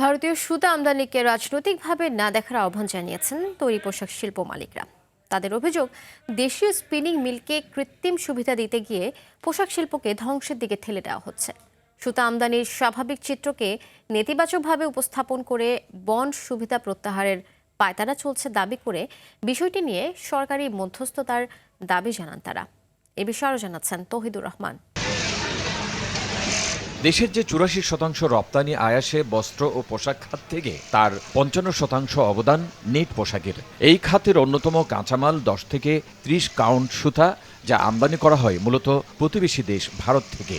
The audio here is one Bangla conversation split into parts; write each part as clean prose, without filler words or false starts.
ভারতীয় সুতা আমদানিকে রাজনৈতিকভাবে না দেখার আহ্বান জানিয়েছেন তৈরি পোশাক শিল্প মালিকরা। তাদের অভিযোগ, দেশীয় স্পিনিং মিলকে কৃত্রিম সুবিধা দিতে গিয়ে পোশাক শিল্পকে ধ্বংসের দিকে ঠেলে দেওয়া হচ্ছে। সুতা আমদানির স্বাভাবিক চিত্রকে নেতিবাচকভাবে উপস্থাপন করে বন্ড সুবিধা প্রত্যাহারের পায়তারা চলছে দাবি করে বিষয়টি নিয়ে সরকারি মধ্যস্থতার দাবি জানান তারা। এ বিষয়ে আরও জানাচ্ছেন তৌহিদুর রহমান। দেশের যে ৮৪% রপ্তানি আয় আসে বস্ত্র ও পোশাক খাত থেকে, তার ৫৫% অবদান নেট পোশাকের। এই খাতের অন্যতম কাঁচামাল ১০ থেকে ৩০ কাউন্ট সুতা, যা আমদানি করা হয় মূলত প্রতিবেশী দেশ ভারত থেকে।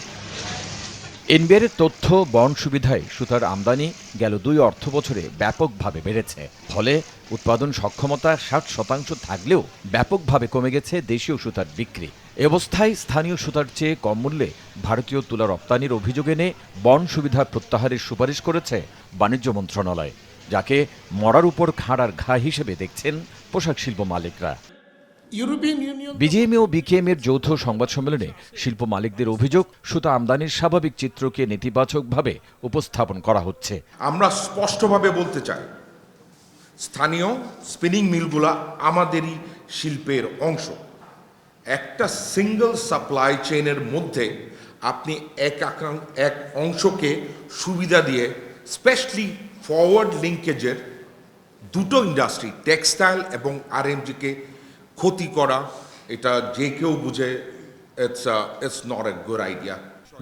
এনবিআর এর তথ্য, বন্ড সুবিধায় সুতার আমদানি গেল ২ অর্থবছরে ব্যাপকভাবে বেড়েছে। ফলে উৎপাদন সক্ষমতা ৬০% থাকলেও ব্যাপকভাবে কমে গেছে দেশীয় সুতার বিক্রি। এ অবস্থায় স্থানীয় সুতার চেয়ে কম মূল্যে ভারতীয় তুলা রপ্তানির অভিযোগ এনে বন্ড সুবিধা প্রত্যাহারের সুপারিশ করেছে বাণিজ্য মন্ত্রণালয়, যাকে মরার উপর খাঁড়ার ঘা হিসেবে দেখছেন পোশাক শিল্প মালিকরা। বিজিএমএ ও বিকেএম এর যৌথ সংবাদ সম্মেলনে শিল্প মালিকদের অভিযোগ, সুতা আমদানির স্বাভাবিক চিত্রকে নেতিবাচকভাবে উপস্থাপন করা হচ্ছে। আমরা স্পষ্টভাবে বলতে চাই, স্থানীয় স্পিনিং মিলগুলা আমাদেরই শিল্পের অংশ। একটা সিঙ্গল সাপ্লাই চেইনের মধ্যে আপনি এক অংশকে সুবিধা দিয়ে, স্পেশালি ফরওয়ার্ড লিঙ্কেজের দুটো ইন্ডাস্ট্রি, টেক্সটাইল এবং আরএমজিকে ক্ষতি করা, এটা যে কেউ বুঝে it's not a good idea.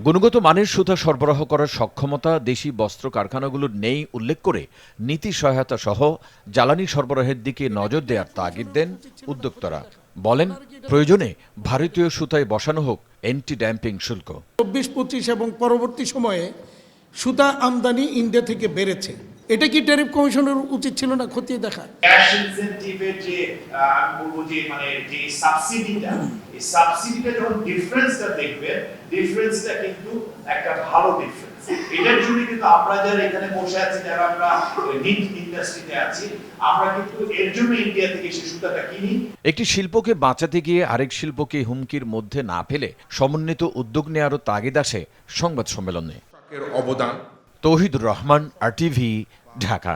গুণগত মানের সুতা সরবরাহ করার সক্ষমতা দেশি বস্ত্র কারখানাগুলোর নেই উল্লেখ করে নীতি সহায়তা সহ জ্বালানি সরবরাহের দিকে নজর দেওয়ার তাগিদ দেন উদ্যোক্তারা। বলেন, প্রয়োজনে ভারতীয় সুতায় বসানো হোক অ্যান্টি ড্যাম্পিং শুল্ক। ২৪-২৫ এবং পরবর্তী সময়ে সুতা আমদানি ইন্ডিয়া থেকে বেড়েছে। এটা কি ট্যারিফ কমিশনের উচিত ছিল না খতিয়ে দেখা? ক্যাশ ইনসেনটিভের যে আমি বলবো যে মানে যে সাবসিডিটা, এই সাবসিডিটা যখন ডিফারেন্সটা দেখবে, ডিফারেন্সটা কিন্তু একটা ভালো ডিফারেন্স। এটার জন্য কিন্তু আমরা যারা এখানে বসে আছি, যারা আমরা নিট ইন্ডাস্ট্রিতে আছি, আমরা কিন্তু এর জন্য ইন্ডিয়া থেকে সেই সুতাটা কিনি। একটি শিল্পকে বাঁচাতে গিয়ে আরেক শিল্পকে হুমকির মধ্যে না ফেলে সমন্বিত উদ্যোগ নেওয়ারও তাগিদ আসে সংবাদ সম্মেলনে। অবদান। তৌহিদুর রহমান, RTV, ঢাকা।